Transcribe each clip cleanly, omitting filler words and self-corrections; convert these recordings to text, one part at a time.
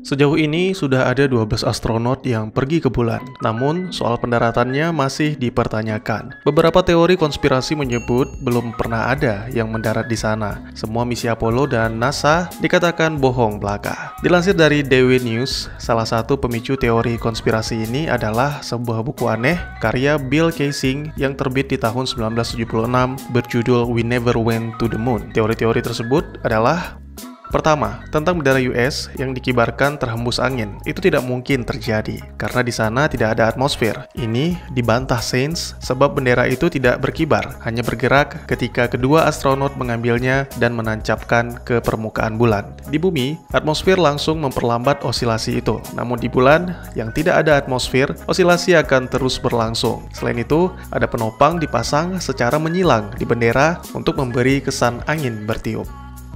Sejauh ini sudah ada 12 astronot yang pergi ke bulan, namun soal pendaratannya masih dipertanyakan. Beberapa teori konspirasi menyebut belum pernah ada yang mendarat di sana. Semua misi Apollo dan NASA dikatakan bohong belaka. Dilansir dari Daily News, salah satu pemicu teori konspirasi ini adalah sebuah buku aneh karya Bill Kaysing yang terbit di tahun 1976 berjudul We Never Went to the Moon. Teori-teori tersebut adalah: pertama, tentang bendera US yang dikibarkan terhembus angin. Itu tidak mungkin terjadi, karena di sana tidak ada atmosfer. Ini dibantah sains sebab bendera itu tidak berkibar, hanya bergerak ketika kedua astronot mengambilnya dan menancapkan ke permukaan bulan. Di bumi, atmosfer langsung memperlambat osilasi itu. Namun di bulan, yang tidak ada atmosfer, osilasi akan terus berlangsung. Selain itu, ada penopang dipasang secara menyilang di bendera untuk memberi kesan angin bertiup.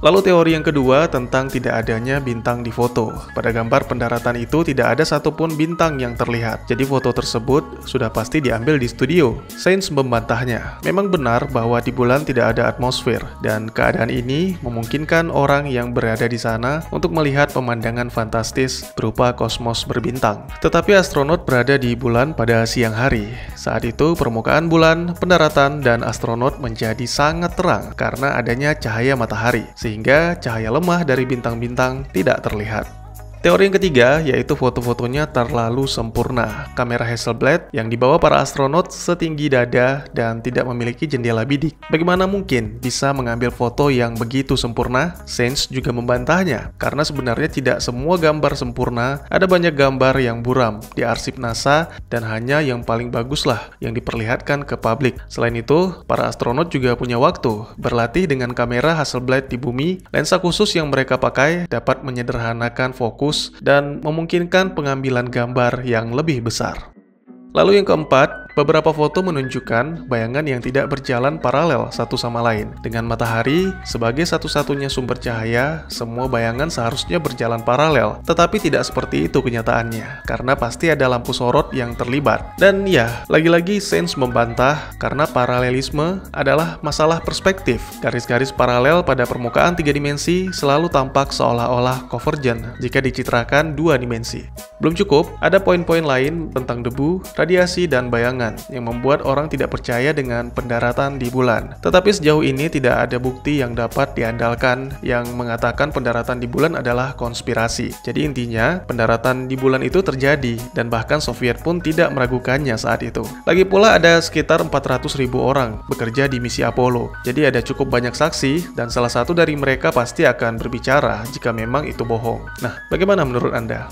Lalu teori yang kedua tentang tidak adanya bintang di foto. Pada gambar pendaratan itu tidak ada satupun bintang yang terlihat. Jadi foto tersebut sudah pasti diambil di studio. Sains membantahnya. Memang benar bahwa di bulan tidak ada atmosfer, dan keadaan ini memungkinkan orang yang berada di sana untuk melihat pemandangan fantastis berupa kosmos berbintang. Tetapi astronot berada di bulan pada siang hari. Saat itu permukaan bulan, pendaratan, dan astronot menjadi sangat terang karena adanya cahaya matahari, sehingga cahaya lemah dari bintang-bintang tidak terlihat. Teori yang ketiga yaitu foto-fotonya terlalu sempurna. Kamera Hasselblad yang dibawa para astronot setinggi dada dan tidak memiliki jendela bidik. Bagaimana mungkin bisa mengambil foto yang begitu sempurna? Sains juga membantahnya, karena sebenarnya tidak semua gambar sempurna. Ada banyak gambar yang buram di arsip NASA dan hanya yang paling baguslah yang diperlihatkan ke publik. Selain itu, para astronot juga punya waktu berlatih dengan kamera Hasselblad di bumi. Lensa khusus yang mereka pakai dapat menyederhanakan fokus dan memungkinkan pengambilan gambar yang lebih besar. Lalu yang keempat, beberapa foto menunjukkan bayangan yang tidak berjalan paralel satu sama lain. Dengan matahari sebagai satu-satunya sumber cahaya, semua bayangan seharusnya berjalan paralel. Tetapi tidak seperti itu kenyataannya, karena pasti ada lampu sorot yang terlibat. Dan ya, lagi-lagi sains membantah karena paralelisme adalah masalah perspektif. Garis-garis paralel pada permukaan 3 dimensi selalu tampak seolah-olah convergent jika dicitrakan 2 dimensi. Belum cukup, ada poin-poin lain tentang debu, radiasi, dan bayangan yang membuat orang tidak percaya dengan pendaratan di bulan. Tetapi sejauh ini tidak ada bukti yang dapat diandalkan yang mengatakan pendaratan di bulan adalah konspirasi. Jadi intinya, pendaratan di bulan itu terjadi, dan bahkan Soviet pun tidak meragukannya saat itu. Lagi pula ada sekitar 400.000 orang bekerja di misi Apollo. Jadi ada cukup banyak saksi, dan salah satu dari mereka pasti akan berbicara jika memang itu bohong. Nah, bagaimana menurut Anda?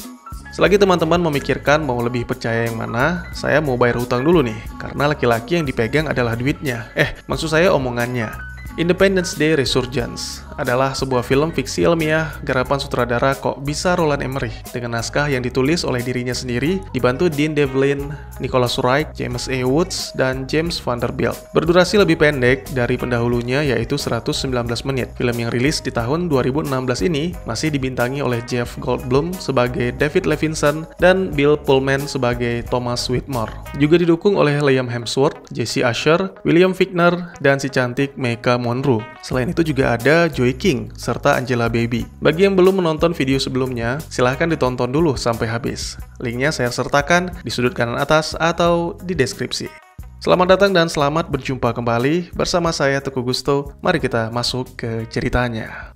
Selagi teman-teman memikirkan mau lebih percaya yang mana, saya mau bayar hutang dulu nih, karena laki-laki yang dipegang adalah duitnya. Maksud saya omongannya. Independence Day Resurgence adalah sebuah film fiksi ilmiah garapan sutradara Kok Bisa Roland Emmerich dengan naskah yang ditulis oleh dirinya sendiri, dibantu Dean Devlin, Nicholas Wright, James A. Woods, dan James Vanderbilt. Berdurasi lebih pendek dari pendahulunya yaitu 119 menit. Film yang rilis di tahun 2016 ini masih dibintangi oleh Jeff Goldblum sebagai David Levinson dan Bill Pullman sebagai Thomas Whitmore. Juga didukung oleh Liam Hemsworth, Jesse Usher, William Fichtner, dan si cantik Maika Monroe. Selain itu juga ada Joey King serta Angela Baby. Bagi yang belum menonton video sebelumnya, silahkan ditonton dulu sampai habis. Linknya saya sertakan di sudut kanan atas atau di deskripsi. Selamat datang dan selamat berjumpa kembali bersama saya Teguh Gusto. Mari kita masuk ke ceritanya.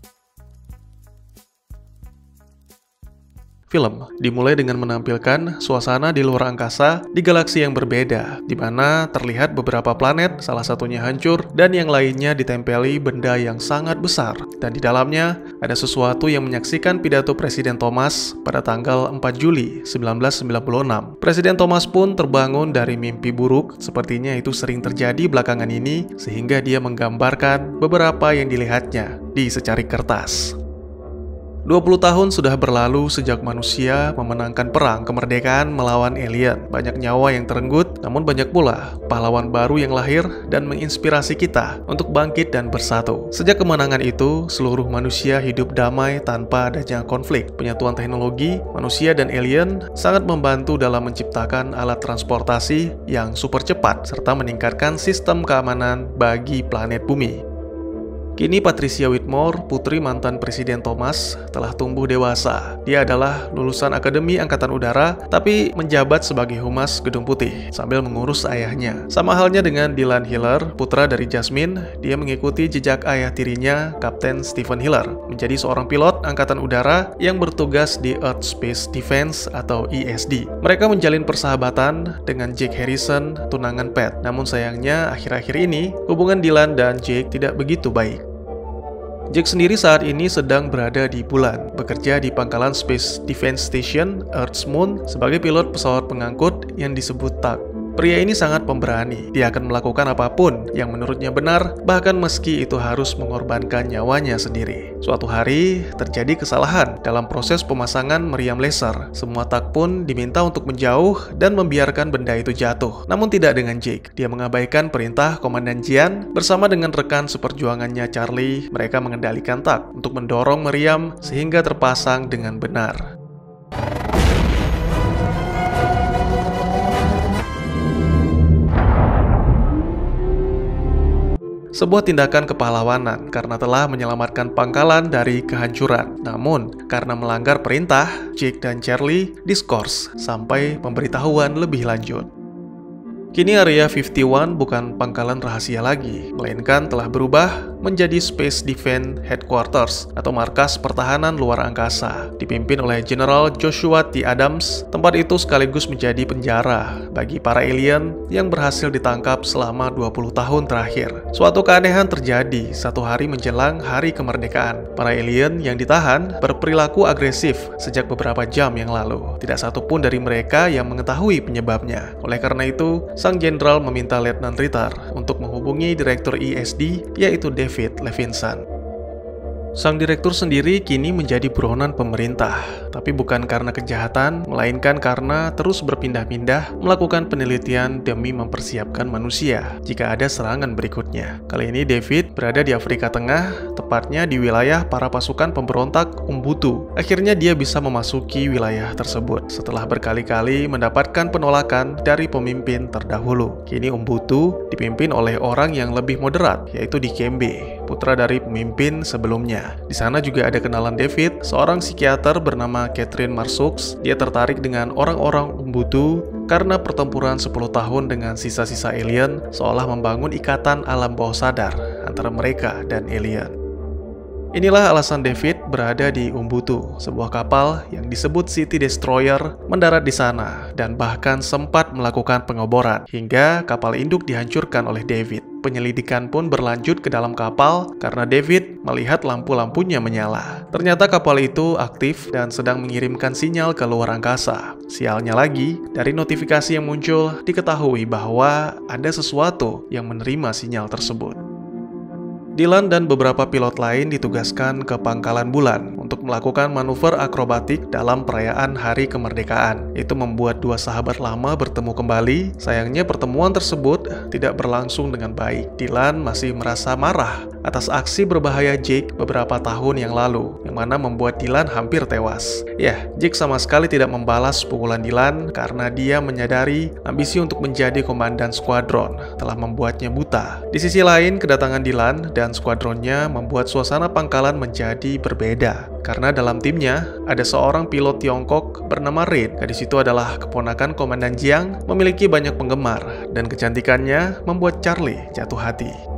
Film dimulai dengan menampilkan suasana di luar angkasa di galaksi yang berbeda, di mana terlihat beberapa planet, salah satunya hancur, dan yang lainnya ditempeli benda yang sangat besar. Dan di dalamnya ada sesuatu yang menyaksikan pidato Presiden Thomas pada tanggal 4 Juli 1996. Presiden Thomas pun terbangun dari mimpi buruk, sepertinya itu sering terjadi belakangan ini, sehingga dia menggambarkan beberapa yang dilihatnya di secari kertas. 20 tahun sudah berlalu sejak manusia memenangkan perang kemerdekaan melawan alien. Banyak nyawa yang terenggut, namun banyak pula pahlawan baru yang lahir dan menginspirasi kita untuk bangkit dan bersatu. Sejak kemenangan itu, seluruh manusia hidup damai tanpa adanya konflik. Penyatuan teknologi, manusia dan alien sangat membantu dalam menciptakan alat transportasi yang super cepat serta meningkatkan sistem keamanan bagi planet bumi. Kini Patricia Whitmore, putri mantan Presiden Thomas, telah tumbuh dewasa. Dia adalah lulusan Akademi Angkatan Udara, tapi menjabat sebagai Humas Gedung Putih sambil mengurus ayahnya. Sama halnya dengan Dylan Hiller, putra dari Jasmine, dia mengikuti jejak ayah tirinya, Kapten Stephen Hiller, menjadi seorang pilot Angkatan Udara yang bertugas di Earth Space Defense atau ESD. Mereka menjalin persahabatan dengan Jake Harrison, tunangan Pat. Namun sayangnya, akhir-akhir ini, hubungan Dylan dan Jake tidak begitu baik. Jake sendiri saat ini sedang berada di bulan, bekerja di pangkalan Space Defense Station, Earth's Moon, sebagai pilot pesawat pengangkut yang disebut TUG. Pria ini sangat pemberani. Dia akan melakukan apapun yang menurutnya benar, bahkan meski itu harus mengorbankan nyawanya sendiri. Suatu hari, terjadi kesalahan dalam proses pemasangan meriam laser. Semua TUG pun diminta untuk menjauh dan membiarkan benda itu jatuh. Namun tidak dengan Jake. Dia mengabaikan perintah Komandan Jian. Bersama dengan rekan seperjuangannya Charlie, mereka mengendalikan TUG untuk mendorong meriam sehingga terpasang dengan benar. Sebuah tindakan kepahlawanan karena telah menyelamatkan pangkalan dari kehancuran. Namun, karena melanggar perintah, Jake dan Charlie diskors sampai pemberitahuan lebih lanjut. Kini Area 51 bukan pangkalan rahasia lagi, melainkan telah berubah menjadi Space Defense Headquarters atau markas pertahanan luar angkasa, dipimpin oleh General Joshua T. Adams. Tempat itu sekaligus menjadi penjara bagi para alien yang berhasil ditangkap selama 20 tahun terakhir. Suatu keanehan terjadi satu hari menjelang hari kemerdekaan. Para alien yang ditahan berperilaku agresif sejak beberapa jam yang lalu. Tidak satu pun dari mereka yang mengetahui penyebabnya. Oleh karena itu, sang jenderal meminta Letnan Ritter untuk menghubungi Direktur ESD, yaitu David Levinson. Sang direktur sendiri kini menjadi buronan pemerintah, tapi bukan karena kejahatan, melainkan karena terus berpindah-pindah melakukan penelitian demi mempersiapkan manusia jika ada serangan berikutnya. Kali ini David berada di Afrika Tengah, tepatnya di wilayah para pasukan pemberontak Umbutu. Akhirnya dia bisa memasuki wilayah tersebut setelah berkali-kali mendapatkan penolakan dari pemimpin terdahulu. Kini Umbutu dipimpin oleh orang yang lebih moderat, yaitu Dikembe, putra dari pemimpin sebelumnya. Di sana juga ada kenalan David, seorang psikiater bernama Catherine Marsux. Dia tertarik dengan orang-orang Umbutu karena pertempuran 10 tahun dengan sisa-sisa alien seolah membangun ikatan alam bawah sadar antara mereka dan alien. Inilah alasan David berada di Umbutu. Sebuah kapal yang disebut City Destroyer mendarat di sana dan bahkan sempat melakukan pengoboran hingga kapal induk dihancurkan oleh David. Penyelidikan pun berlanjut ke dalam kapal karena David melihat lampu-lampunya menyala. Ternyata kapal itu aktif dan sedang mengirimkan sinyal ke luar angkasa. Sialnya lagi, dari notifikasi yang muncul diketahui bahwa ada sesuatu yang menerima sinyal tersebut. Dylan dan beberapa pilot lain ditugaskan ke pangkalan bulan untuk melakukan manuver akrobatik dalam perayaan Hari Kemerdekaan. Itu membuat dua sahabat lama bertemu kembali. Sayangnya pertemuan tersebut tidak berlangsung dengan baik. Dylan masih merasa marah atas aksi berbahaya Jake beberapa tahun yang lalu, yang mana membuat Dylan hampir tewas. Ya, Jake sama sekali tidak membalas pukulan Dylan karena dia menyadari ambisi untuk menjadi komandan skuadron telah membuatnya buta. Di sisi lain, kedatangan Dylan dan skuadronnya membuat suasana pangkalan menjadi berbeda. Karena dalam timnya ada seorang pilot Tiongkok bernama Reid. Gadis itu adalah keponakan Komandan Jiang, memiliki banyak penggemar, dan kecantikannya membuat Charlie jatuh hati.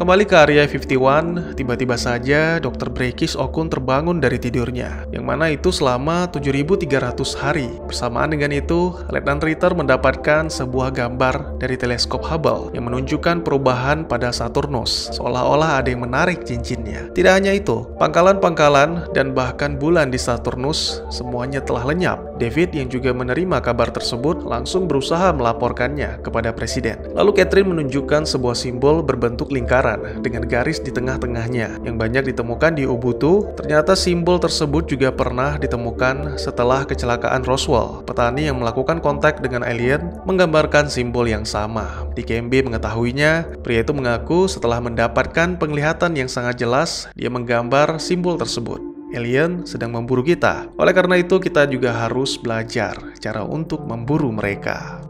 Kembali ke Area 51, tiba-tiba saja Dr. Brekis Okun terbangun dari tidurnya, yang mana itu selama 7.300 hari. Bersamaan dengan itu, Letnan Ritter mendapatkan sebuah gambar dari teleskop Hubble yang menunjukkan perubahan pada Saturnus, seolah-olah ada yang menarik cincinnya. Tidak hanya itu, pangkalan-pangkalan dan bahkan bulan di Saturnus semuanya telah lenyap. David yang juga menerima kabar tersebut langsung berusaha melaporkannya kepada Presiden. Lalu Catherine menunjukkan sebuah simbol berbentuk lingkaran dengan garis di tengah-tengahnya yang banyak ditemukan di Ubuntu. Ternyata simbol tersebut juga pernah ditemukan setelah kecelakaan Roswell. Petani yang melakukan kontak dengan alien menggambarkan simbol yang sama. Dikembe mengetahuinya. Pria itu mengaku setelah mendapatkan penglihatan yang sangat jelas, dia menggambar simbol tersebut. Alien sedang memburu kita. Oleh karena itu kita juga harus belajar cara untuk memburu mereka.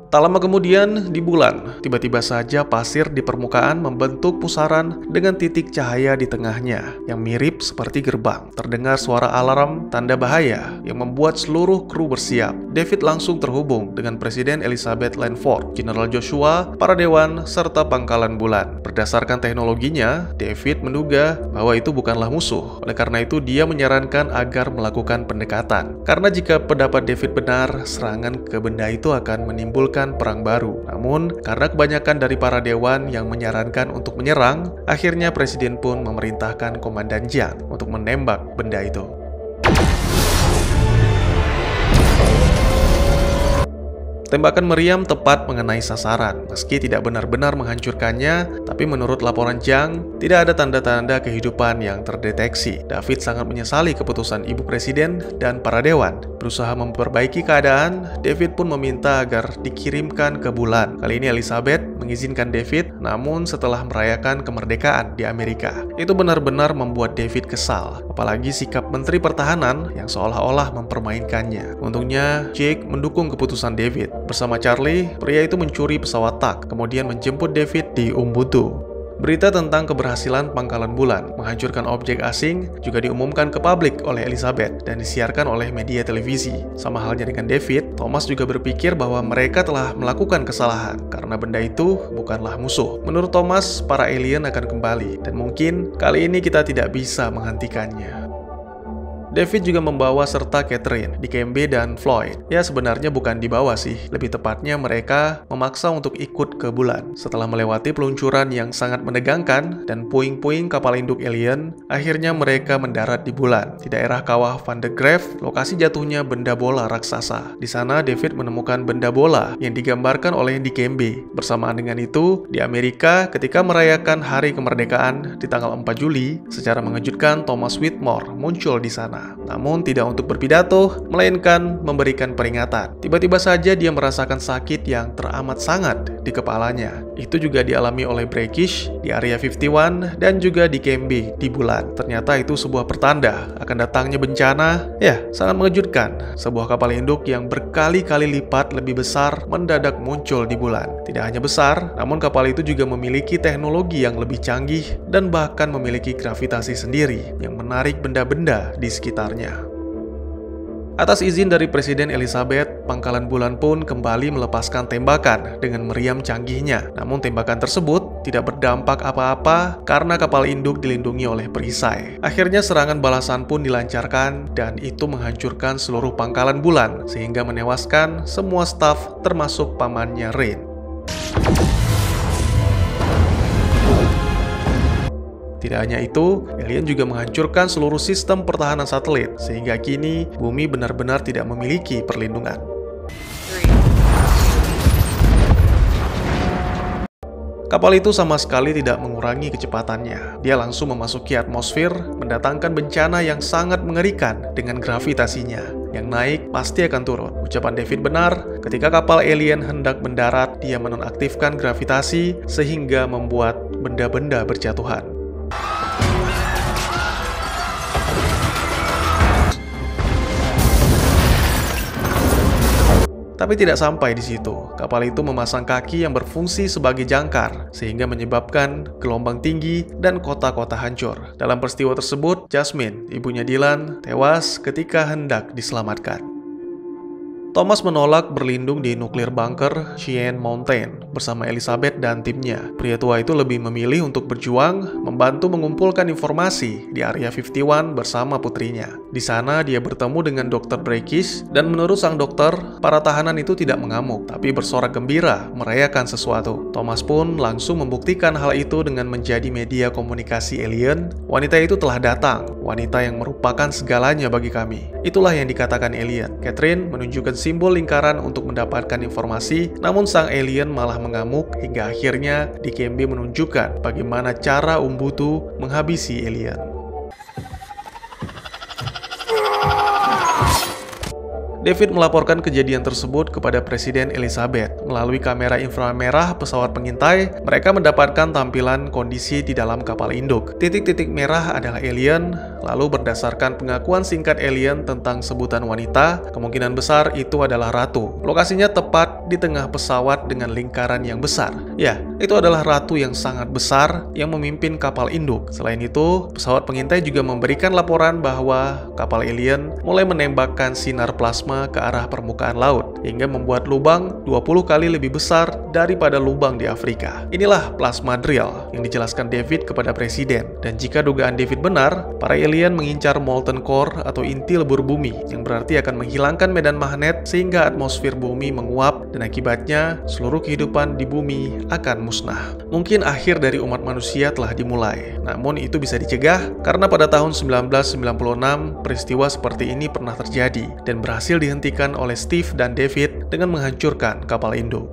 Tak lama kemudian, di bulan, tiba-tiba saja pasir di permukaan membentuk pusaran dengan titik cahaya di tengahnya yang mirip seperti gerbang. Terdengar suara alarm tanda bahaya yang membuat seluruh kru bersiap. David langsung terhubung dengan Presiden Elizabeth Lanford, General Joshua, para dewan, serta pangkalan bulan. Berdasarkan teknologinya, David menduga bahwa itu bukanlah musuh. Oleh karena itu, dia menyarankan agar melakukan pendekatan. Karena jika pendapat David benar, serangan ke benda itu akan menimbulkan perang baru. Namun, karena kebanyakan dari para dewan yang menyarankan untuk menyerang, akhirnya Presiden pun memerintahkan Komandan Jiang untuk menembak benda itu. Tembakan meriam tepat mengenai sasaran. Meski tidak benar-benar menghancurkannya, tapi menurut laporan Jiang, tidak ada tanda-tanda kehidupan yang terdeteksi. David sangat menyesali keputusan ibu presiden dan para dewan. Berusaha memperbaiki keadaan, David pun meminta agar dikirimkan ke bulan. Kali ini Elizabeth mengizinkan David, namun setelah merayakan kemerdekaan di Amerika. Itu benar-benar membuat David kesal, apalagi sikap Menteri Pertahanan yang seolah-olah mempermainkannya. Untungnya, Jake mendukung keputusan David. Bersama Charlie, pria itu mencuri pesawat TAK, kemudian menjemput David di Ubuntu. Berita tentang keberhasilan pangkalan bulan menghancurkan objek asing juga diumumkan ke publik oleh Elizabeth dan disiarkan oleh media televisi. Sama halnya dengan David, Thomas juga berpikir bahwa mereka telah melakukan kesalahan karena benda itu bukanlah musuh. Menurut Thomas, para alien akan kembali dan mungkin kali ini kita tidak bisa menghentikannya. David juga membawa serta Catherine, Dikembe, dan Floyd. Ya, sebenarnya bukan dibawa sih, lebih tepatnya mereka memaksa untuk ikut ke bulan. Setelah melewati peluncuran yang sangat menegangkan dan puing-puing kapal induk alien, akhirnya mereka mendarat di bulan, di daerah kawah Van de Graaff, lokasi jatuhnya benda bola raksasa. Di sana, David menemukan benda bola yang digambarkan oleh Dikembe. Bersamaan dengan itu, di Amerika, ketika merayakan Hari Kemerdekaan di tanggal 4 Juli, secara mengejutkan Thomas Whitmore muncul di sana. Namun tidak untuk berpidato, melainkan memberikan peringatan. Tiba-tiba saja dia merasakan sakit yang teramat sangat di kepalanya. Itu juga dialami oleh Brackish di Area 51 dan juga di Dikembe di bulan. Ternyata itu sebuah pertanda akan datangnya bencana. Ya, sangat mengejutkan. Sebuah kapal induk yang berkali-kali lipat lebih besar mendadak muncul di bulan. Tidak hanya besar, namun kapal itu juga memiliki teknologi yang lebih canggih dan bahkan memiliki gravitasi sendiri yang menarik benda-benda di sekitarnya. Atas izin dari Presiden Elizabeth, pangkalan bulan pun kembali melepaskan tembakan dengan meriam canggihnya. Namun tembakan tersebut tidak berdampak apa-apa karena kapal induk dilindungi oleh perisai. Akhirnya serangan balasan pun dilancarkan dan itu menghancurkan seluruh pangkalan bulan sehingga menewaskan semua staf termasuk pamannya Rain. Tidak hanya itu, alien juga menghancurkan seluruh sistem pertahanan satelit, sehingga kini bumi benar-benar tidak memiliki perlindungan. Kapal itu sama sekali tidak mengurangi kecepatannya. Dia langsung memasuki atmosfer, mendatangkan bencana yang sangat mengerikan dengan gravitasinya. Yang naik pasti akan turun. Ucapan David benar, ketika kapal alien hendak mendarat, dia menonaktifkan gravitasi sehingga membuat benda-benda berjatuhan. Tapi tidak sampai di situ. Kapal itu memasang kaki yang berfungsi sebagai jangkar, sehingga menyebabkan gelombang tinggi dan kota-kota hancur. Dalam peristiwa tersebut, Jasmine, ibunya Dylan, tewas ketika hendak diselamatkan. Thomas menolak berlindung di nuklir bunker Cheyenne Mountain bersama Elizabeth dan timnya. Pria tua itu lebih memilih untuk berjuang, membantu mengumpulkan informasi di Area 51 bersama putrinya. Di sana dia bertemu dengan Dr. Brackish dan menurut sang dokter, para tahanan itu tidak mengamuk, tapi bersorak gembira merayakan sesuatu. Thomas pun langsung membuktikan hal itu dengan menjadi media komunikasi alien. Wanita itu telah datang, wanita yang merupakan segalanya bagi kami. Itulah yang dikatakan alien. Catherine menunjukkan simbol lingkaran untuk mendapatkan informasi, namun sang alien malah mengamuk hingga akhirnya Dikembe menunjukkan bagaimana cara Ubuntu menghabisi alien. David melaporkan kejadian tersebut kepada Presiden Elizabeth. Melalui kamera inframerah pesawat pengintai, mereka mendapatkan tampilan kondisi di dalam kapal induk. Titik-titik merah adalah alien, lalu berdasarkan pengakuan singkat alien tentang sebutan wanita, kemungkinan besar itu adalah ratu. Lokasinya tepat di tengah pesawat dengan lingkaran yang besar. Ya, itu adalah ratu yang sangat besar yang memimpin kapal induk. Selain itu, pesawat pengintai juga memberikan laporan bahwa kapal alien mulai menembakkan sinar plasma ke arah permukaan laut hingga membuat lubang 20 kali lebih besar daripada lubang di Afrika. Inilah plasma drill yang dijelaskan David kepada presiden. Dan jika dugaan David benar, para alien mengincar molten core atau inti lebur bumi yang berarti akan menghilangkan medan magnet sehingga atmosfer bumi menguap dan akibatnya seluruh kehidupan di bumi akan musnah. Mungkin akhir dari umat manusia telah dimulai. Namun itu bisa dicegah karena pada tahun 1996 peristiwa seperti ini pernah terjadi dan berhasil dihentikan oleh Steve dan David dengan menghancurkan kapal induk.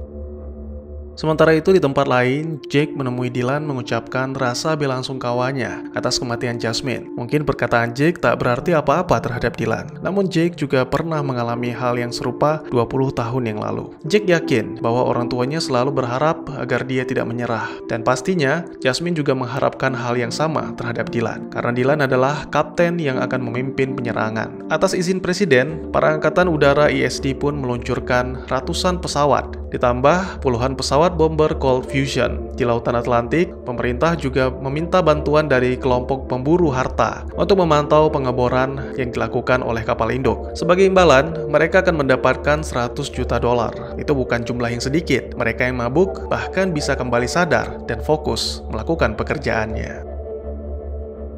Sementara itu di tempat lain, Jake menemui Dylan mengucapkan rasa bela-sungkawanya atas kematian Jasmine. Mungkin perkataan Jake tak berarti apa-apa terhadap Dylan, namun Jake juga pernah mengalami hal yang serupa 20 tahun yang lalu. Jake yakin bahwa orang tuanya selalu berharap agar dia tidak menyerah, dan pastinya Jasmine juga mengharapkan hal yang sama terhadap Dylan, karena Dylan adalah kapten yang akan memimpin penyerangan. Atas izin presiden, para angkatan udara ISD pun meluncurkan ratusan pesawat, ditambah puluhan pesawat bomber Cold Fusion. Di Lautan Atlantik, pemerintah juga meminta bantuan dari kelompok pemburu harta untuk memantau pengeboran yang dilakukan oleh kapal induk. Sebagai imbalan, mereka akan mendapatkan 100 juta dolar. Itu bukan jumlah yang sedikit. Mereka yang mabuk bahkan bisa kembali sadar dan fokus melakukan pekerjaannya.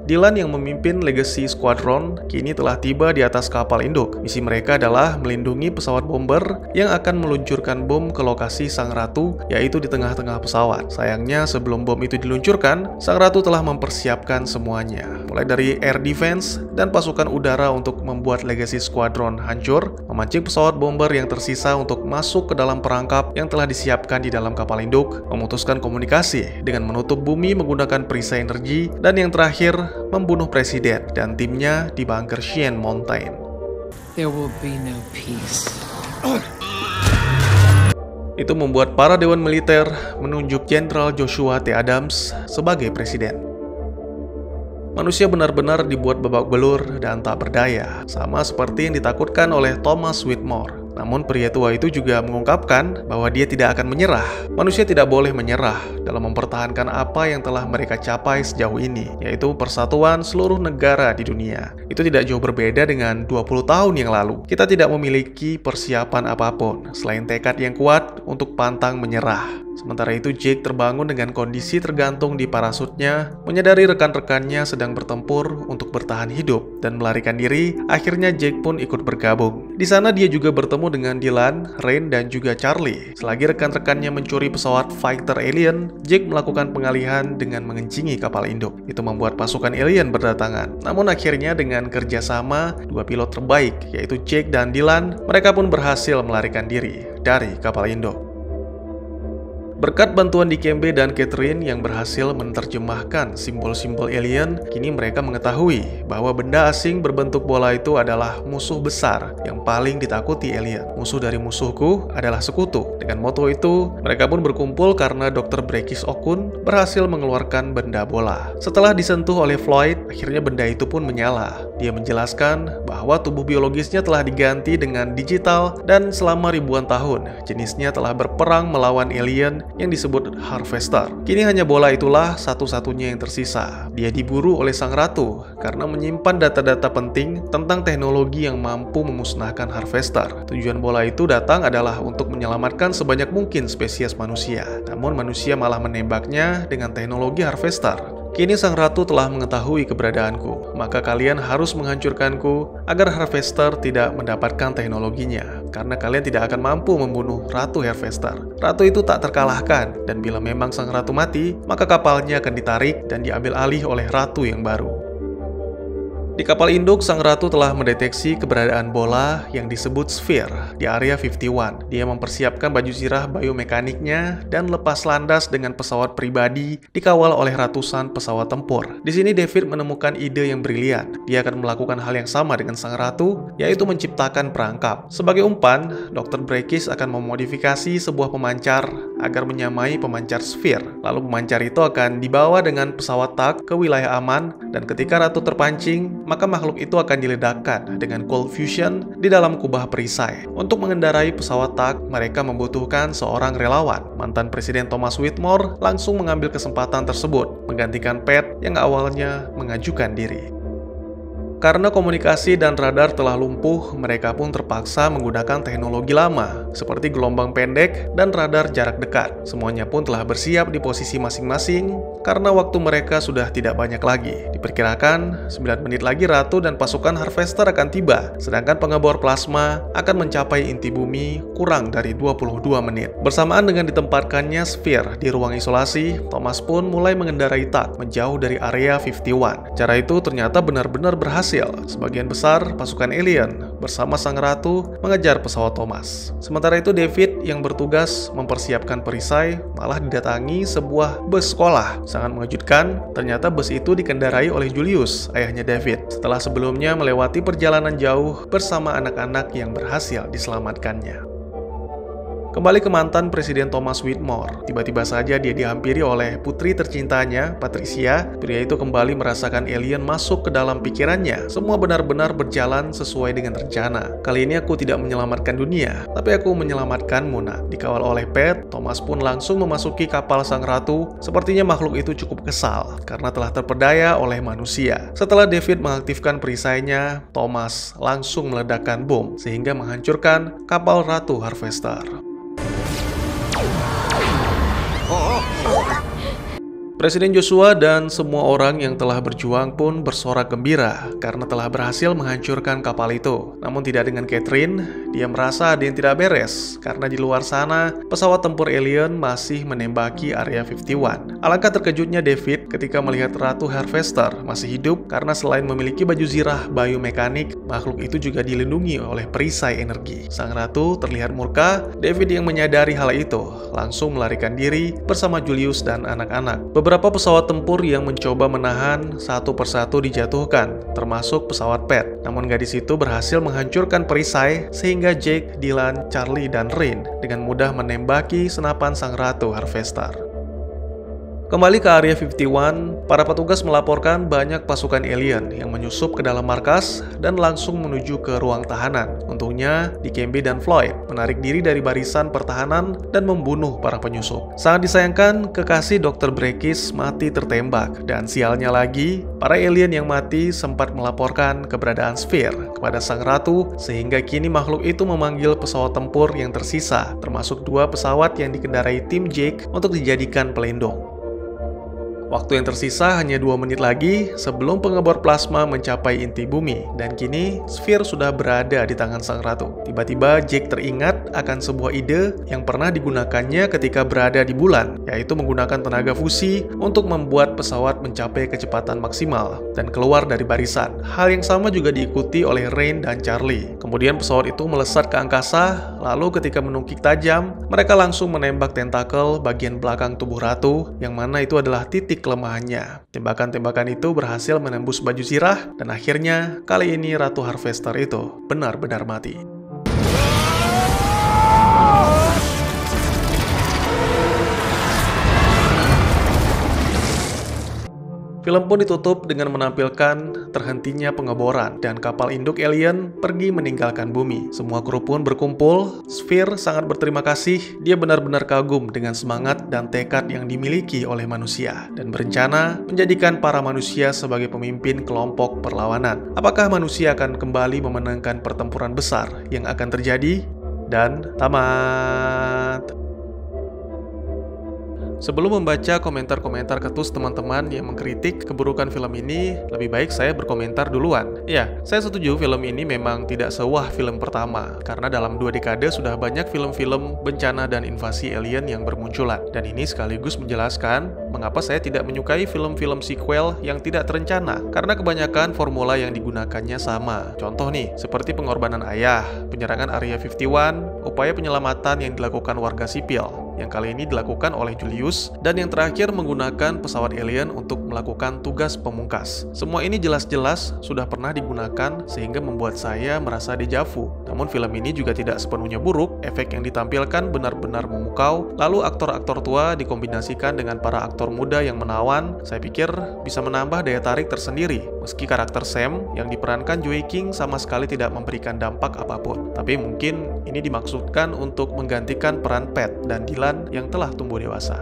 Dylan yang memimpin Legacy Squadron kini telah tiba di atas kapal induk. Misi mereka adalah melindungi pesawat bomber yang akan meluncurkan bom ke lokasi Sang Ratu, yaitu di tengah-tengah pesawat. Sayangnya sebelum bom itu diluncurkan, Sang Ratu telah mempersiapkan semuanya, mulai dari air defense dan pasukan udara untuk membuat Legacy Squadron hancur, memancing pesawat bomber yang tersisa untuk masuk ke dalam perangkap yang telah disiapkan di dalam kapal induk, memutuskan komunikasi dengan menutup bumi menggunakan perisai energi, dan yang terakhir, membunuh presiden dan timnya di bunker Cheyenne Mountain. There will be no peace. Itu membuat para dewan militer menunjuk Jenderal Joshua T. Adams sebagai presiden. Manusia benar-benar dibuat babak belur dan tak berdaya, sama seperti yang ditakutkan oleh Thomas Whitmore. Namun pria tua itu juga mengungkapkan bahwa dia tidak akan menyerah. Manusia tidak boleh menyerah dalam mempertahankan apa yang telah mereka capai sejauh ini, yaitu persatuan seluruh negara di dunia. Itu tidak jauh berbeda dengan 20 tahun yang lalu. Kita tidak memiliki persiapan apapun selain tekad yang kuat untuk pantang menyerah. Sementara itu Jake terbangun dengan kondisi tergantung di parasutnya, menyadari rekan-rekannya sedang bertempur untuk bertahan hidup dan melarikan diri. Akhirnya Jake pun ikut bergabung. Di sana dia juga bertemu dengan Dylan, Rain, dan juga Charlie. Selagi rekan-rekannya mencuri pesawat fighter alien, Jake melakukan pengalihan dengan mengencingi kapal induk. Itu membuat pasukan alien berdatangan. Namun akhirnya dengan kerjasama dua pilot terbaik, yaitu Jake dan Dylan, mereka pun berhasil melarikan diri dari kapal induk. Berkat bantuan Dikembe dan Catherine yang berhasil menerjemahkan simbol-simbol alien, kini mereka mengetahui bahwa benda asing berbentuk bola itu adalah musuh besar yang paling ditakuti alien. Musuh dari musuhku adalah sekutu. Dengan moto itu, mereka pun berkumpul karena Dr. Brekis Okun berhasil mengeluarkan benda bola. Setelah disentuh oleh Floyd, akhirnya benda itu pun menyala. Dia menjelaskan bahwa tubuh biologisnya telah diganti dengan digital dan selama ribuan tahun, jenisnya telah berperang melawan alien yang disebut Harvester. Kini hanya bola itulah satu-satunya yang tersisa. Dia diburu oleh Sang Ratu karena menyimpan data-data penting tentang teknologi yang mampu memusnahkan Harvester. Tujuan bola itu datang adalah untuk menyelamatkan sebanyak mungkin spesies manusia. Namun manusia malah menembaknya dengan teknologi Harvester. Kini Sang Ratu telah mengetahui keberadaanku, maka kalian harus menghancurkanku agar Harvester tidak mendapatkan teknologinya, karena kalian tidak akan mampu membunuh Ratu Harvester. Ratu itu tak terkalahkan, dan bila memang Sang Ratu mati, maka kapalnya akan ditarik dan diambil alih oleh Ratu yang baru. Di kapal induk, Sang Ratu telah mendeteksi keberadaan bola yang disebut Sphere di area 51. Dia mempersiapkan baju zirah biomekaniknya dan lepas landas dengan pesawat pribadi dikawal oleh ratusan pesawat tempur. Di sini David menemukan ide yang brilian. Dia akan melakukan hal yang sama dengan Sang Ratu, yaitu menciptakan perangkap. Sebagai umpan, Dr. Brekis akan memodifikasi sebuah pemancar agar menyamai pemancar Sphere. Lalu pemancar itu akan dibawa dengan pesawat TAK ke wilayah aman, dan ketika Ratu terpancing, maka makhluk itu akan diledakkan dengan cold fusion di dalam kubah perisai. Untuk mengendarai pesawat TAK, mereka membutuhkan seorang relawan. Mantan Presiden Thomas Whitmore langsung mengambil kesempatan tersebut, menggantikan Pat yang awalnya mengajukan diri. Karena komunikasi dan radar telah lumpuh, mereka pun terpaksa menggunakan teknologi lama, seperti gelombang pendek dan radar jarak dekat. Semuanya pun telah bersiap di posisi masing-masing, karena waktu mereka sudah tidak banyak lagi. Diperkirakan, 9 menit lagi Ratu dan pasukan Harvester akan tiba, sedangkan pengebor plasma akan mencapai inti bumi kurang dari 22 menit. Bersamaan dengan ditempatkannya Sphere di ruang isolasi, Thomas pun mulai mengendarai TAK menjauh dari area 51. Cara itu ternyata benar-benar berhasil. Sebagian besar pasukan alien bersama Sang Ratu mengejar pesawat Thomas. Sementara itu David yang bertugas mempersiapkan perisai malah didatangi sebuah bus sekolah. Sangat mengejutkan, ternyata bus itu dikendarai oleh Julius, ayahnya David, setelah sebelumnya melewati perjalanan jauh bersama anak-anak yang berhasil diselamatkannya. Kembali ke mantan Presiden Thomas Whitmore, tiba-tiba saja dia dihampiri oleh putri tercintanya, Patricia. Pria itu kembali merasakan alien masuk ke dalam pikirannya. Semua benar-benar berjalan sesuai dengan rencana. Kali ini aku tidak menyelamatkan dunia, tapi aku menyelamatkan Muna. Dikawal oleh Pat, Thomas pun langsung memasuki kapal Sang Ratu. Sepertinya makhluk itu cukup kesal, karena telah terpedaya oleh manusia. Setelah David mengaktifkan perisainya, Thomas langsung meledakkan bom, sehingga menghancurkan kapal Ratu Harvester. Presiden Joshua dan semua orang yang telah berjuang pun bersorak gembira karena telah berhasil menghancurkan kapal itu. Namun tidak dengan Catherine, dia merasa ada yang tidak beres karena di luar sana pesawat tempur alien masih menembaki area 51. Alangkah terkejutnya David ketika melihat Ratu Harvester masih hidup karena selain memiliki baju zirah biomekanik, makhluk itu juga dilindungi oleh perisai energi. Sang Ratu terlihat murka. David yang menyadari hal itu langsung melarikan diri bersama Julius dan anak-anak. Beberapa pesawat tempur yang mencoba menahan satu persatu dijatuhkan, termasuk pesawat Pat. Namun gadis itu berhasil menghancurkan perisai sehingga Jake, Dylan, Charlie, dan Rain dengan mudah menembaki senapan Sang Ratu Harvester. Kembali ke area 51, para petugas melaporkan banyak pasukan alien yang menyusup ke dalam markas dan langsung menuju ke ruang tahanan. Untungnya, Dikembe dan Floyd menarik diri dari barisan pertahanan dan membunuh para penyusup. Sangat disayangkan, kekasih Dr. Brekis mati tertembak, dan sialnya lagi, para alien yang mati sempat melaporkan keberadaan Sphere kepada Sang Ratu, sehingga kini makhluk itu memanggil pesawat tempur yang tersisa, termasuk 2 pesawat yang dikendarai tim Jake untuk dijadikan pelindung. Waktu yang tersisa hanya 2 menit lagi sebelum pengebor plasma mencapai inti bumi, dan kini Sphere sudah berada di tangan Sang Ratu. Tiba-tiba Jake teringat akan sebuah ide yang pernah digunakannya ketika berada di bulan, yaitu menggunakan tenaga fusi untuk membuat pesawat mencapai kecepatan maksimal dan keluar dari barisan. Hal yang sama juga diikuti oleh Rain dan Charlie. Kemudian pesawat itu melesat ke angkasa, lalu ketika menukik tajam, mereka langsung menembak tentakel bagian belakang tubuh Ratu, yang mana itu adalah titik kelemahannya. Tembakan-tembakan itu berhasil menembus baju zirah, dan akhirnya kali ini Ratu Harvester itu benar-benar mati. Film pun ditutup dengan menampilkan terhentinya pengeboran dan kapal induk alien pergi meninggalkan bumi. Semua kru pun berkumpul. Sphere sangat berterima kasih. Dia benar-benar kagum dengan semangat dan tekad yang dimiliki oleh manusia dan berencana menjadikan para manusia sebagai pemimpin kelompok perlawanan. Apakah manusia akan kembali memenangkan pertempuran besar yang akan terjadi? Dan tamat. Sebelum membaca komentar-komentar ketus teman-teman yang mengkritik keburukan film ini, lebih baik saya berkomentar duluan. Ya, saya setuju film ini memang tidak sewah film pertama, karena dalam 2 dekade sudah banyak film-film bencana dan invasi alien yang bermunculan. Dan ini sekaligus menjelaskan mengapa saya tidak menyukai film-film sequel yang tidak terencana, karena kebanyakan formula yang digunakannya sama. Contoh nih, seperti pengorbanan ayah, penyerangan Area 51, upaya penyelamatan yang dilakukan warga sipil, yang kali ini dilakukan oleh Julius, dan yang terakhir menggunakan pesawat alien untuk melakukan tugas pemungkas. Semua ini jelas-jelas sudah pernah digunakan sehingga membuat saya merasa dejavu. Namun film ini juga tidak sepenuhnya buruk, efek yang ditampilkan benar-benar memukau, lalu aktor-aktor tua dikombinasikan dengan para aktor muda yang menawan, saya pikir bisa menambah daya tarik tersendiri. Meski karakter Sam yang diperankan Joey King sama sekali tidak memberikan dampak apapun. Tapi mungkin ini dimaksudkan untuk menggantikan peran Pat dan Dylan yang telah tumbuh dewasa.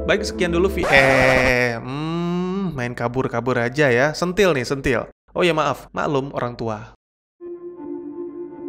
Baik, sekian dulu main kabur-kabur aja ya. Sentil nih, sentil. Oh ya maaf, maklum orang tua.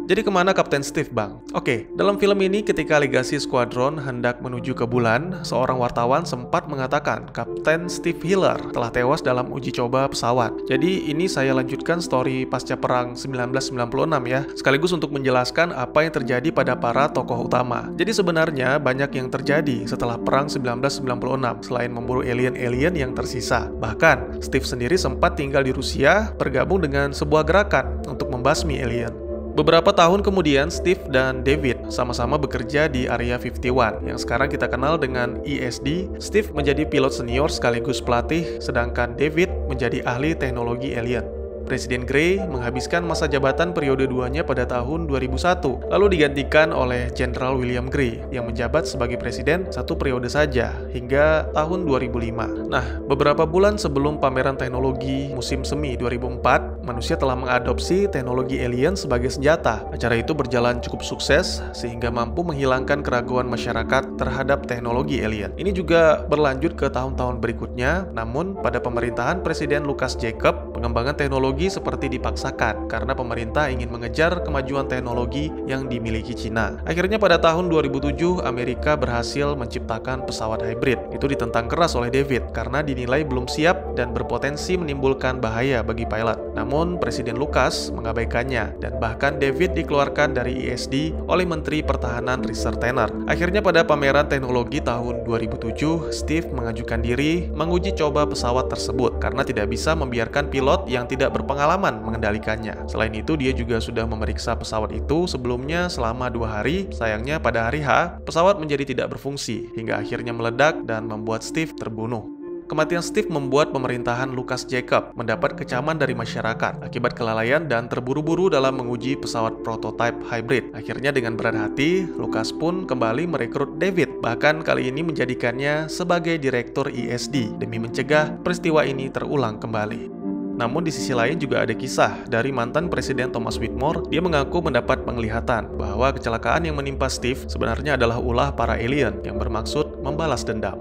Jadi kemana Kapten Steve, Bang? Oke, dalam film ini ketika Legacy Squadron hendak menuju ke bulan, seorang wartawan sempat mengatakan Kapten Steve Hiller telah tewas dalam uji coba pesawat. Jadi ini saya lanjutkan story pasca perang 1996 ya, sekaligus untuk menjelaskan apa yang terjadi pada para tokoh utama. Jadi sebenarnya banyak yang terjadi setelah perang 1996 selain memburu alien-alien yang tersisa. Bahkan Steve sendiri sempat tinggal di Rusia bergabung dengan sebuah gerakan untuk membasmi alien. Beberapa tahun kemudian, Steve dan David sama-sama bekerja di Area 51, yang sekarang kita kenal dengan ESD. Steve menjadi pilot senior sekaligus pelatih, sedangkan David menjadi ahli teknologi alien. Presiden Gray menghabiskan masa jabatan periode 2-nya pada tahun 2001, lalu digantikan oleh Jenderal William Gray yang menjabat sebagai presiden 1 periode saja hingga tahun 2005. Nah, beberapa bulan sebelum pameran teknologi musim semi 2004, manusia telah mengadopsi teknologi alien sebagai senjata. Acara itu berjalan cukup sukses sehingga mampu menghilangkan keraguan masyarakat terhadap teknologi alien. Ini juga berlanjut ke tahun-tahun berikutnya, namun pada pemerintahan Presiden Lucas Jacob, pengembangan teknologi seperti dipaksakan karena pemerintah ingin mengejar kemajuan teknologi yang dimiliki Cina. Akhirnya pada tahun 2007, Amerika berhasil menciptakan pesawat hybrid. Itu ditentang keras oleh David karena dinilai belum siap dan berpotensi menimbulkan bahaya bagi pilot. Namun, Presiden Lucas mengabaikannya dan bahkan David dikeluarkan dari ESD oleh Menteri Pertahanan Richard Tanner. Akhirnya pada pameran teknologi tahun 2007, Steve mengajukan diri menguji coba pesawat tersebut karena tidak bisa membiarkan pilot yang tidak berpengalaman mengendalikannya. Selain itu, dia juga sudah memeriksa pesawat itu sebelumnya selama 2 hari. Sayangnya pada hari H, pesawat menjadi tidak berfungsi hingga akhirnya meledak dan membuat Steve terbunuh. Kematian Steve membuat pemerintahan Lucas Jacob mendapat kecaman dari masyarakat akibat kelalaian dan terburu-buru dalam menguji pesawat prototipe hybrid. Akhirnya dengan berat hati, Lucas pun kembali merekrut David, bahkan kali ini menjadikannya sebagai direktur ESD demi mencegah peristiwa ini terulang kembali. Namun di sisi lain juga ada kisah dari mantan Presiden Thomas Whitmore. Dia mengaku mendapat penglihatan bahwa kecelakaan yang menimpa Steve sebenarnya adalah ulah para alien yang bermaksud membalas dendam.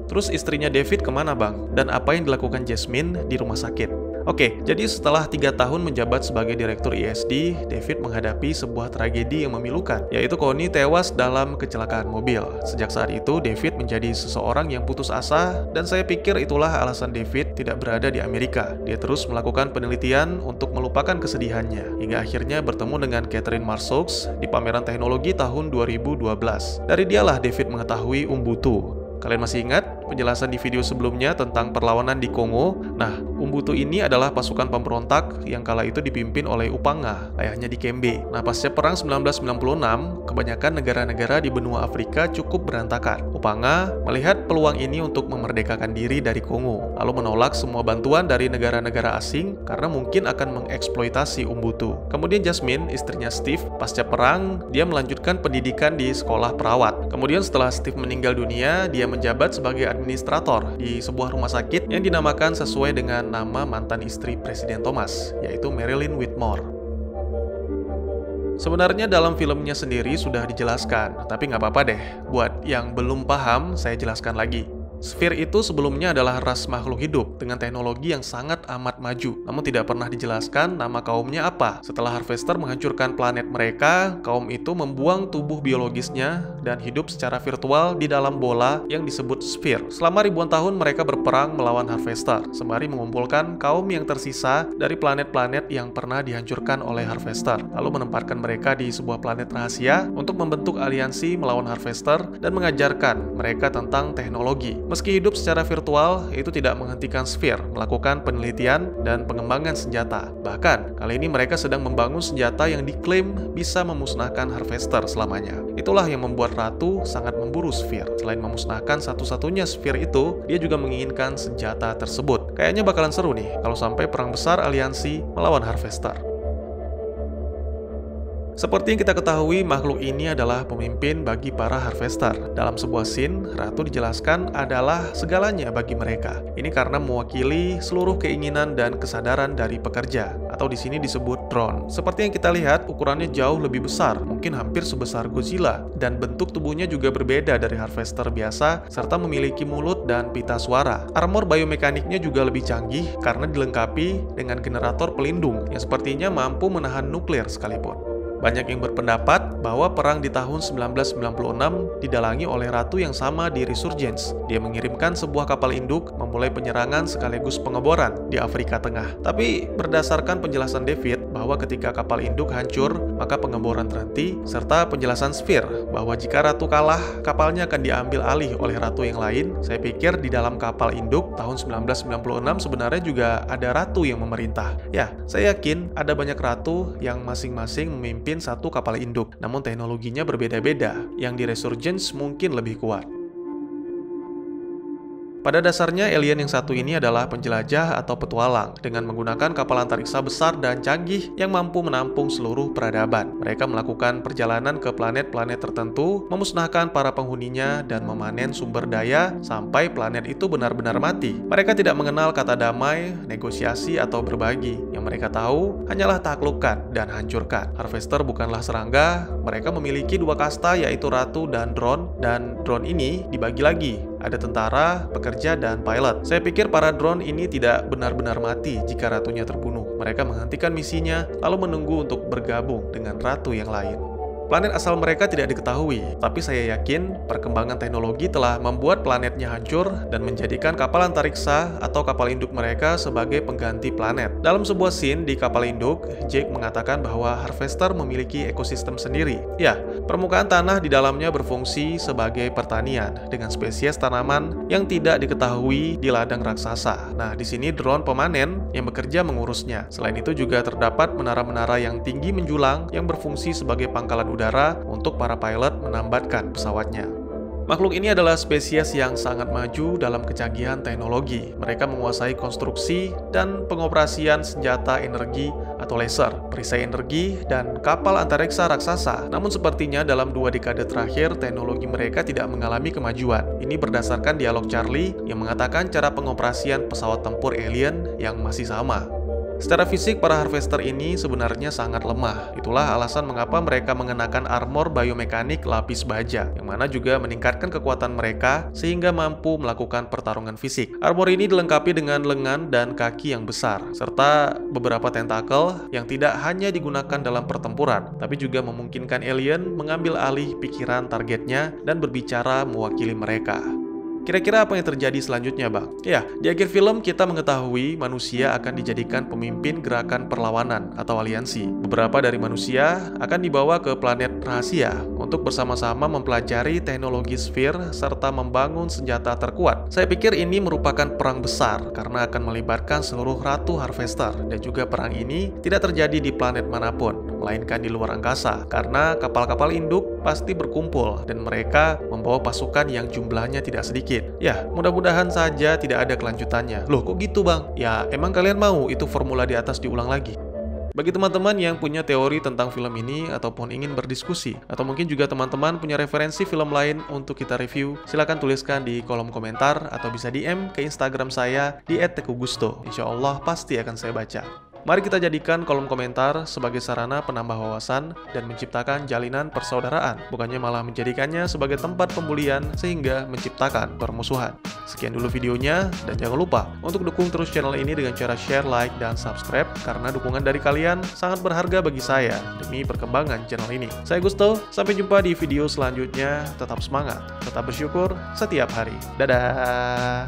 Terus istrinya David kemana, Bang? Dan apa yang dilakukan Jasmine di rumah sakit? Oke, jadi setelah 3 tahun menjabat sebagai direktur ESD, David menghadapi sebuah tragedi yang memilukan, yaitu Connie tewas dalam kecelakaan mobil. Sejak saat itu, David menjadi seseorang yang putus asa, dan saya pikir itulah alasan David tidak berada di Amerika. Dia terus melakukan penelitian untuk melupakan kesedihannya, hingga akhirnya bertemu dengan Catherine Marsaux di pameran teknologi tahun 2012. Dari dialah David mengetahui Ubuntu. Kalian masih ingat penjelasan di video sebelumnya tentang perlawanan di Kongo? Nah, Ubuntu ini adalah pasukan pemberontak yang kala itu dipimpin oleh Upanga, ayahnya Dikembe. Nah, pasca perang 1996, kebanyakan negara-negara di benua Afrika cukup berantakan. Upanga melihat peluang ini untuk memerdekakan diri dari Kongo, lalu menolak semua bantuan dari negara-negara asing karena mungkin akan mengeksploitasi Ubuntu. Kemudian Jasmine, istrinya Steve, pasca perang, dia melanjutkan pendidikan di sekolah perawat. Kemudian setelah Steve meninggal dunia, dia menjabat sebagai administrator di sebuah rumah sakit yang dinamakan sesuai dengan nama mantan istri Presiden Thomas, yaitu Marilyn Whitmore. Sebenarnya dalam filmnya sendiri sudah dijelaskan, tapi nggak apa-apa deh. Buat yang belum paham, saya jelaskan lagi. Sphere itu sebelumnya adalah ras makhluk hidup dengan teknologi yang sangat amat maju, namun tidak pernah dijelaskan nama kaumnya apa. Setelah Harvester menghancurkan planet mereka, kaum itu membuang tubuh biologisnya dan hidup secara virtual di dalam bola yang disebut Sphere. Selama ribuan tahun mereka berperang melawan Harvester, sembari mengumpulkan kaum yang tersisa dari planet-planet yang pernah dihancurkan oleh Harvester, lalu menempatkan mereka di sebuah planet rahasia untuk membentuk aliansi melawan Harvester dan mengajarkan mereka tentang teknologi. Meski hidup secara virtual, itu tidak menghentikan Sphere melakukan penelitian dan pengembangan senjata. Bahkan, kali ini mereka sedang membangun senjata yang diklaim bisa memusnahkan Harvester selamanya. Itulah yang membuat Ratu sangat memburu Sphere. Selain memusnahkan satu-satunya Sphere itu, dia juga menginginkan senjata tersebut. Kayaknya bakalan seru nih kalau sampai perang besar aliansi melawan Harvester. Seperti yang kita ketahui, makhluk ini adalah pemimpin bagi para Harvester. Dalam sebuah scene, Ratu dijelaskan adalah segalanya bagi mereka. Ini karena mewakili seluruh keinginan dan kesadaran dari pekerja, atau di sini disebut drone. Seperti yang kita lihat, ukurannya jauh lebih besar, mungkin hampir sebesar Godzilla, dan bentuk tubuhnya juga berbeda dari Harvester biasa, serta memiliki mulut dan pita suara. Armor biomekaniknya juga lebih canggih karena dilengkapi dengan generator pelindung yang sepertinya mampu menahan nuklir sekalipun. Banyak yang berpendapat bahwa perang di tahun 1996 didalangi oleh ratu yang sama di Resurgence. Dia mengirimkan sebuah kapal induk memulai penyerangan sekaligus pengeboran di Afrika Tengah. Tapi berdasarkan penjelasan David bahwa ketika kapal induk hancur, maka pengeboran terhenti, serta penjelasan Sphere bahwa jika ratu kalah, kapalnya akan diambil alih oleh ratu yang lain. Saya pikir di dalam kapal induk tahun 1996 sebenarnya juga ada ratu yang memerintah. Ya, saya yakin ada banyak ratu yang masing-masing memimpin satu kapal induk, namun teknologinya berbeda-beda. Yang di Resurgence mungkin lebih kuat. Pada dasarnya, alien yang satu ini adalah penjelajah atau petualang dengan menggunakan kapal antariksa besar dan canggih yang mampu menampung seluruh peradaban. Mereka melakukan perjalanan ke planet-planet tertentu, memusnahkan para penghuninya, dan memanen sumber daya sampai planet itu benar-benar mati. Mereka tidak mengenal kata damai, negosiasi, atau berbagi. Yang mereka tahu hanyalah taklukkan dan hancurkan. Harvester bukanlah serangga, mereka memiliki dua kasta yaitu ratu dan drone ini dibagi lagi. Ada tentara, pekerja, dan pilot. Saya pikir para drone ini tidak benar-benar mati jika ratunya terbunuh. Mereka menghentikan misinya, lalu menunggu untuk bergabung dengan ratu yang lain. Planet asal mereka tidak diketahui, tapi saya yakin perkembangan teknologi telah membuat planetnya hancur dan menjadikan kapal antariksa atau kapal induk mereka sebagai pengganti planet. Dalam sebuah scene di kapal induk, Jake mengatakan bahwa Harvester memiliki ekosistem sendiri. Ya, permukaan tanah di dalamnya berfungsi sebagai pertanian dengan spesies tanaman yang tidak diketahui di ladang raksasa. Nah, di sini drone pemanen yang bekerja mengurusnya. Selain itu juga terdapat menara-menara yang tinggi menjulang yang berfungsi sebagai pangkalan udara untuk para pilot menambatkan pesawatnya. Makhluk ini adalah spesies yang sangat maju dalam kecanggihan teknologi. Mereka menguasai konstruksi dan pengoperasian senjata energi atau laser, perisai energi, dan kapal antariksa raksasa. Namun sepertinya dalam 2 dekade terakhir, teknologi mereka tidak mengalami kemajuan. Ini berdasarkan dialog Charlie yang mengatakan cara pengoperasian pesawat tempur alien yang masih sama. Secara fisik, para Harvester ini sebenarnya sangat lemah. Itulah alasan mengapa mereka mengenakan armor biomekanik lapis baja, yang mana juga meningkatkan kekuatan mereka sehingga mampu melakukan pertarungan fisik. Armor ini dilengkapi dengan lengan dan kaki yang besar, serta beberapa tentakel yang tidak hanya digunakan dalam pertempuran, tapi juga memungkinkan alien mengambil alih pikiran targetnya dan berbicara mewakili mereka. Kira-kira apa yang terjadi selanjutnya, Bang? Ya, di akhir film kita mengetahui manusia akan dijadikan pemimpin gerakan perlawanan atau aliansi. Beberapa dari manusia akan dibawa ke planet rahasia untuk bersama-sama mempelajari teknologi Sphere serta membangun senjata terkuat. Saya pikir ini merupakan perang besar karena akan melibatkan seluruh ratu Harvester, dan juga perang ini tidak terjadi di planet manapun, melainkan di luar angkasa karena kapal-kapal induk pasti berkumpul dan mereka membawa pasukan yang jumlahnya tidak sedikit. Ya, mudah-mudahan saja tidak ada kelanjutannya. Loh, kok gitu, Bang? Ya, emang kalian mau itu formula di atas diulang lagi? Bagi teman-teman yang punya teori tentang film ini ataupun ingin berdiskusi, atau mungkin juga teman-teman punya referensi film lain untuk kita review, silahkan tuliskan di kolom komentar atau bisa DM ke Instagram saya di @tekugusto. Insya Allah pasti akan saya baca. Mari kita jadikan kolom komentar sebagai sarana penambah wawasan dan menciptakan jalinan persaudaraan, bukannya malah menjadikannya sebagai tempat pembulian sehingga menciptakan permusuhan. Sekian dulu videonya, dan jangan lupa untuk dukung terus channel ini dengan cara share, like, dan subscribe, karena dukungan dari kalian sangat berharga bagi saya demi perkembangan channel ini. Saya Gusto, sampai jumpa di video selanjutnya. Tetap semangat, tetap bersyukur setiap hari. Dadah!